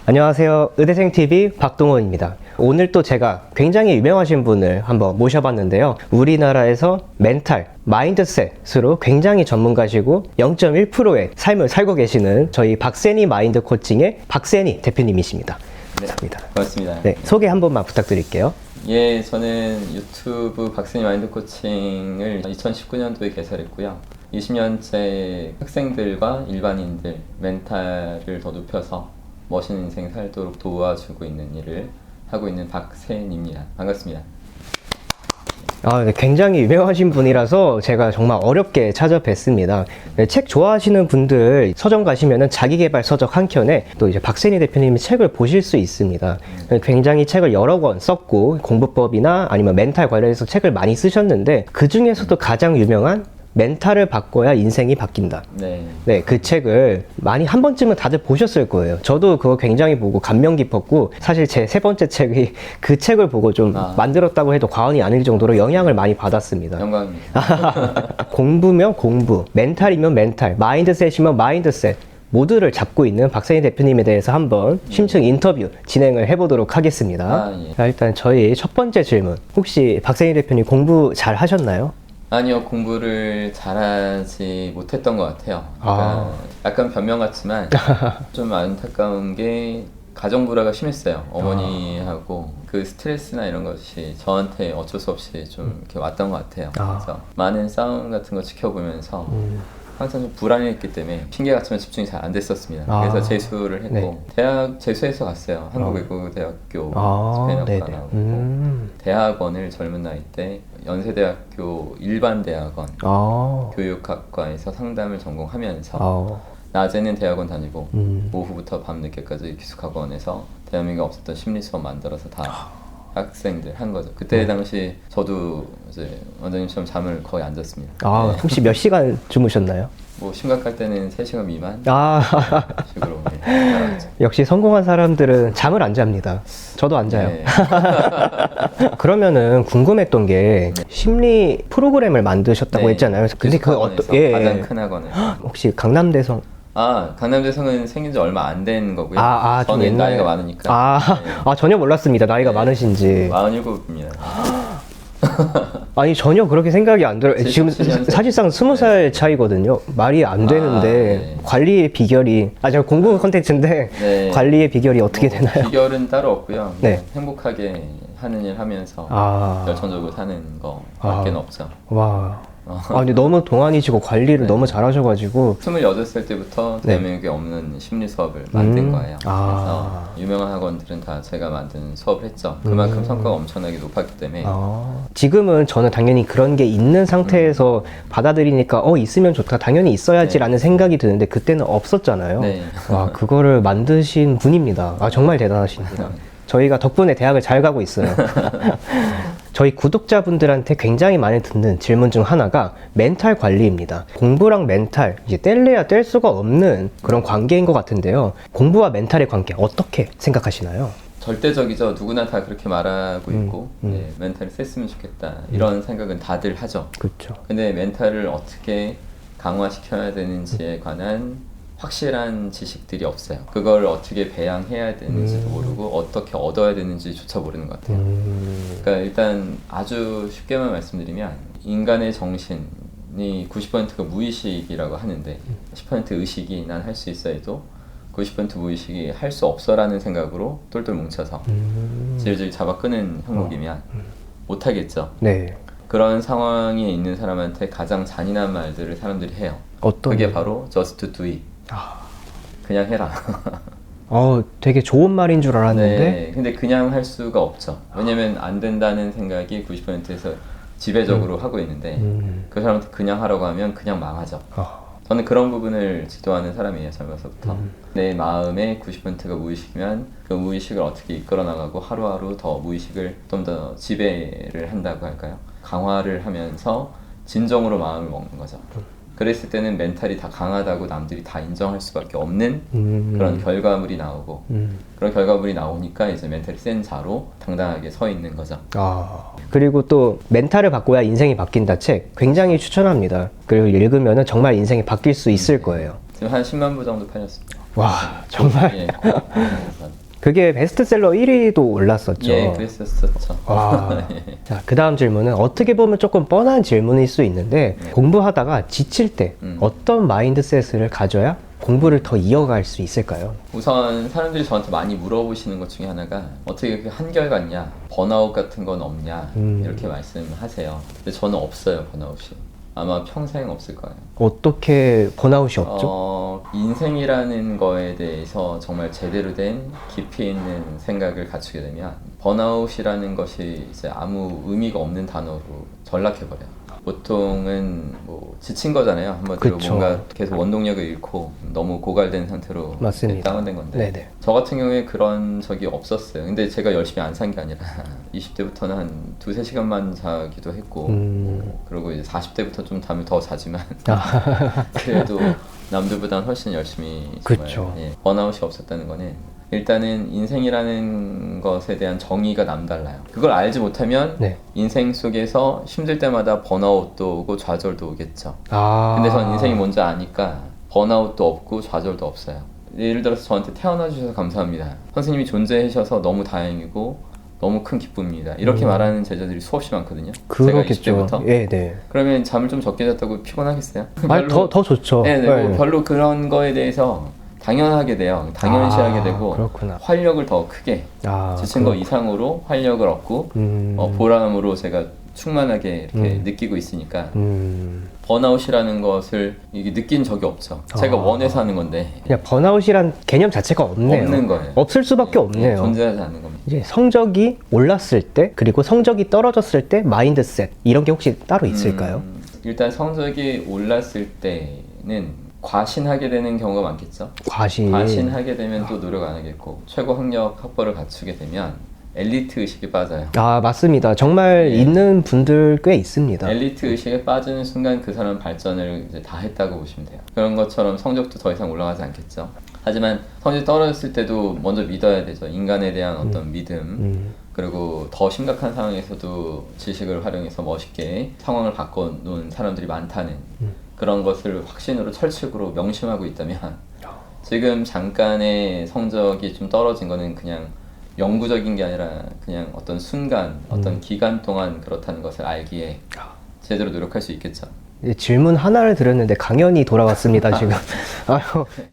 안녕하세요. 의대생TV 박동원입니다. 오늘 또 제가 굉장히 유명하신 분을 한번 모셔봤는데요. 우리나라에서 멘탈, 마인드셋으로 굉장히 전문가시고 0.1%의 삶을 살고 계시는 저희 박세니 마인드 코칭의 박세니 대표님이십니다. 네, 감사합니다. 고맙습니다. 네, 소개 한 번만 부탁드릴게요. 예, 저는 유튜브 박세니 마인드 코칭을 2019년도에 개설했고요. 20년째 학생들과 일반인들 멘탈을 더 높여서 멋있는 인생 살도록 도와주고 있는 일을 하고 있는 박세니입니다. 반갑습니다. 네, 굉장히 유명하신 분이라서 제가 정말 어렵게 찾아뵀습니다. 네, 책 좋아하시는 분들 서점 가시면은 자기계발 서적 한 켠에 또 이제 박세니 대표님의 책을 보실 수 있습니다. 굉장히 책을 여러 권 썼고 공부법이나 아니면 멘탈 관련해서 책을 많이 쓰셨는데 그 중에서도 가장 유명한 멘탈을 바꿔야 인생이 바뀐다. 네, 그 책을 많이 한 번쯤은 다들 보셨을 거예요. 저도 그거 굉장히 보고 감명 깊었고 사실 제 세 번째 책이 그 책을 보고 좀 만들었다고 해도 과언이 아닐 정도로 영향을 많이 받았습니다. 영광입니다. 공부면 공부, 멘탈이면 멘탈, 마인드셋이면 마인드셋 모두를 잡고 있는 박세니 대표님에 대해서 한번 심층 인터뷰 진행을 해보도록 하겠습니다. 예. 자, 일단 저희 첫 번째 질문, 혹시 박세니 대표님 공부 잘 하셨나요? 아니요, 공부를 잘하지 못했던 것 같아요. 그러니까 약간 변명 같지만 좀 안타까운 게 가정 불화가 심했어요. 어머니하고 그 스트레스나 이런 것이 저한테 어쩔 수 없이 좀 이렇게 왔던 것 같아요. 그래서 많은 싸움 같은 거 지켜보면서 항상 좀 불안했기 때문에 핑계 같으면 집중이 잘 안 됐었습니다. 그래서 재수를 했고 네. 대학 재수해서 갔어요. 한국외국어대학교 스페인어과 나오고 대학원을 젊은 나이 때 연세대학교 일반대학원 교육학과에서 상담을 전공하면서 낮에는 대학원 다니고 오후부터 밤늦게까지 기숙학원에서 대한민국에 없었던 심리 수업 만들어서 다 학생들 한 거죠. 그때 당시 저도 이제 원장님처럼 잠을 거의 안 잤습니다. 네. 혹시 몇 시간 주무셨나요? 뭐 심각할 때는 3시간 미만 식으로 역시 성공한 사람들은 잠을 안 잡니다. 저도 안 자요. 네. 그러면은 궁금했던 게 심리 프로그램을 만드셨다고 했잖아요. 근데 그 가장 큰 학원에 혹시 강남대성? 강남대성은 생긴 지 얼마 안 된 거고요. 저는 좀 나이가 많으니까. 전혀 몰랐습니다. 나이가 많으신지. 47입니다. 아니 전혀 그렇게 생각이 안 들어요. 지금 77년생. 사실상 20살 차이거든요. 말이 안 되는데 관리의 비결이 제가 공부 컨텐츠인데 관리의 비결이 어떻게 되나요? 비결은 따로 없고요. 네. 행복하게 하는 일 하면서 열정적으로 사는 거 밖에 없죠. 와. 근데 너무 동안이시고 관리를 너무 잘하셔가지고 28살 때부터 대한민국에 없는 심리 수업을 만든 거예요. 그래서 유명한 학원들은 다 제가 만든 수업을 했죠. 그만큼 성과가 엄청나게 높았기 때문에 지금은 저는 당연히 그런 게 있는 상태에서 받아들이니까 있으면 좋다, 당연히 있어야지라는 생각이 드는데 그때는 없었잖아요. 그거를 만드신 분입니다. 정말 대단하십니다. 저희가 덕분에 대학을 잘 가고 있어요. 저희 구독자분들한테 굉장히 많이 듣는 질문 중 하나가 멘탈 관리입니다. 공부랑 멘탈, 이제 뗄래야 뗄 수가 없는 그런 관계인 것 같은데요. 공부와 멘탈의 관계 어떻게 생각하시나요? 절대적이죠. 누구나 다 그렇게 말하고 있고 멘탈을 셌으면 좋겠다 이런 생각은 다들 하죠. 그렇죠. 근데 멘탈을 어떻게 강화시켜야 되는지에 관한 확실한 지식들이 없어요. 그걸 어떻게 배양해야 되는지도 모르고 어떻게 얻어야 되는지조차 모르는 것 같아요. 그러니까 일단 아주 쉽게만 말씀드리면 인간의 정신이 90%가 무의식이라고 하는데 10% 의식이 난 할 수 있어 해도 90% 무의식이 할 수 없어라는 생각으로 똘똘 뭉쳐서 질질 잡아 끄는 형국이면 못하겠죠. 네. 그런 상황에 있는 사람한테 가장 잔인한 말들을 사람들이 해요. 그게 바로 just do it. 그냥 해라. 되게 좋은 말인 줄 알았는데 근데 그냥 할 수가 없죠. 왜냐면 안 된다는 생각이 90%에서 지배적으로 하고 있는데 그 사람한테 그냥 하라고 하면 그냥 망하죠. 저는 그런 부분을 지도하는 사람이에요. 젊어서부터. 내 마음의 90%가 무의식이면 그 무의식을 어떻게 이끌어 나가고 하루하루 더 무의식을 좀 더 지배를 한다고 할까요? 강화를 하면서 진정으로 마음을 먹는 거죠. 그랬을 때는 멘탈이 다 강하다고 남들이 다 인정할 수밖에 없는 그런 결과물이 나오고 그런 결과물이 나오니까 이제 멘탈이 센 자로 당당하게 서 있는 거죠. 그리고 또 멘탈을 바꿔야 인생이 바뀐다 책 굉장히 추천합니다. 그리고 읽으면 정말 인생이 바뀔 수 있을 거예요. 지금 한 10만 부 정도 팔렸습니다. 와, 정말. 예. 그게 베스트셀러 1위도 올랐었죠. 예, 그랬었죠. 와. 자, 그 다음 질문은 어떻게 보면 조금 뻔한 질문일 수 있는데 공부하다가 지칠 때 어떤 마인드셋을 가져야 공부를 더 이어갈 수 있을까요? 우선 사람들이 저한테 많이 물어보시는 것 중에 하나가 어떻게 그렇게 한결같냐, 번아웃 같은 건 없냐 이렇게 말씀하세요. 근데 저는 없어요, 번아웃이. 아마 평생 없을 거예요. 어떻게 번아웃이 없죠? 인생이라는 거에 대해서 정말 제대로 된 깊이 있는 생각을 갖추게 되면 번아웃이라는 것이 이제 아무 의미가 없는 단어로 전락해버려요. 보통은 뭐 지친 거잖아요. 한마디로 그쵸. 뭔가 계속 원동력을 잃고 너무 고갈된 상태로 맞습니다. 다운된 건데 네네. 저 같은 경우에 그런 적이 없었어요. 근데 제가 열심히 안 산 게 아니라 20대부터는 한 2-3시간만 자기도 했고 그리고 이제 40대부터 좀 잠을 더 자지만 그래도 남들보다는 훨씬 열심히 정말, 그쵸. 예, 번아웃이 없었다는 거는 일단은 인생이라는 것에 대한 정의가 남달라요. 그걸 알지 못하면 네. 인생 속에서 힘들 때마다 번아웃도 오고 좌절도 오겠죠. 아. 근데 전 인생이 뭔지 아니까 번아웃도 없고 좌절도 없어요. 예를 들어서 저한테 태어나 주셔서 감사합니다. 선생님이 존재하셔서 너무 다행이고 너무 큰 기쁨입니다. 이렇게 말하는 제자들이 수없이 많거든요. 그렇겠죠. 제가 20대부터. 예, 네. 그러면 잠을 좀 적게 잤다고 피곤하겠어요? 아니, 더 좋죠. 네, 뭐 별로 그런 거에 대해서 당연하게 돼요. 당연시하게 되고 그렇구나. 활력을 더 크게 지친 거 이상으로 활력을 얻고 보람으로 제가 충만하게 이렇게 느끼고 있으니까 번아웃이라는 것을 이게 느낀 적이 없죠. 제가 원해서 하는 건데 그냥 번아웃이란 개념 자체가 없네요. 없는 거예요. 없을 수밖에 없네요. 존재하지 않는 겁니다. 이제 성적이 올랐을 때 그리고 성적이 떨어졌을 때 마인드셋 이런 게 혹시 따로 있을까요? 일단 성적이 올랐을 때는 과신하게 되는 경우가 많겠죠. 과신하게 되면 또 노력 안 하겠고 최고 학력 학벌을 갖추게 되면 엘리트 의식에 빠져요. 아, 맞습니다. 정말 있는 분들 꽤 있습니다. 엘리트 의식에 빠지는 순간 그 사람 발전을 이제 다 했다고 보시면 돼요. 그런 것처럼 성적도 더 이상 올라가지 않겠죠. 하지만 성적이 떨어졌을 때도 먼저 믿어야 되죠. 인간에 대한 어떤 믿음 그리고 더 심각한 상황에서도 지식을 활용해서 멋있게 상황을 바꿔놓은 사람들이 많다는 그런 것을 확신으로 철칙으로 명심하고 있다면 지금 잠깐의 성적이 좀 떨어진 거는 그냥 영구적인 게 아니라 그냥 어떤 순간, 어떤 기간 동안 그렇다는 것을 알기에 제대로 노력할 수 있겠죠. 질문 하나를 드렸는데 강연이 돌아왔습니다, 지금. 아유.